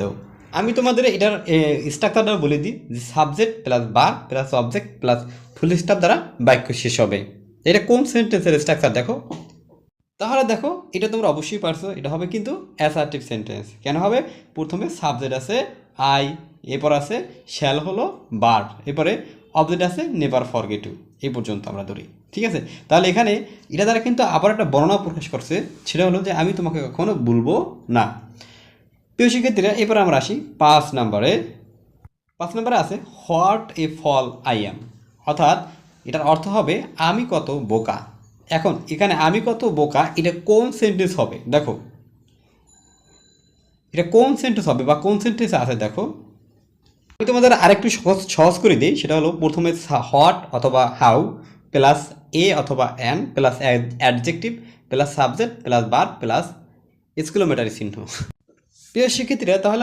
দাও আমি তোমাদের এটার স্ট্রাকচারটা বলে দিই যে সাবজেক্ট প্লাস বার plus object plus full stop দ্বারা বাক্য শেষ হবে। এটা কোন সেন্টেন্সের স্ট্রাকচার দেখো, তাহলে দেখো এটা তোমরা অবশ্যই পারছো, এটা হবে কিন্তু অ্যাসার্টিভ সেন্টেন্স। কেন হবে? প্রথমে সাবজেক্ট আছে আই, এরপর আছে শ্যাল হলো বার, এরপরে অবজেক্ট আছে নেভার ফরগেট টু, এই পর্যন্ত আমরা ধরি। ঠিক আছে, তাহলে এখানে এটা দ্বারা কিন্তু আবার একটা বর্ণনা প্রকাশ করছে, সেটা হলো যে আমি তোমাকে কখনো বলবো না। প্রিয় শিক্ষার্থীরা, এরপর আমরা আসি 5 নম্বরে। 5 নম্বরে আছে what a fall I am, অর্থাৎ এটার অর্থ হবে আমি কত বোকা। এখন এখানে আমি কত বোকা এটা কোন সেন্টেন্স হবে দেখো, এটা কোন সেন্টেন্স হবে বা কোন সেন্টেন্স আছে দেখো। আমি তোমাদের আরেকটু সহজ সহজ করে দিই, সেটা হলো প্রথমে হোয়াট অথবা হাউ প্লাস এ অথবা an plus adjective plus subject plus বার প্লাস এক্সক্লেমেটরি চিহ্ন। প্রিয় শিক্ষার্থীরা, তাহলে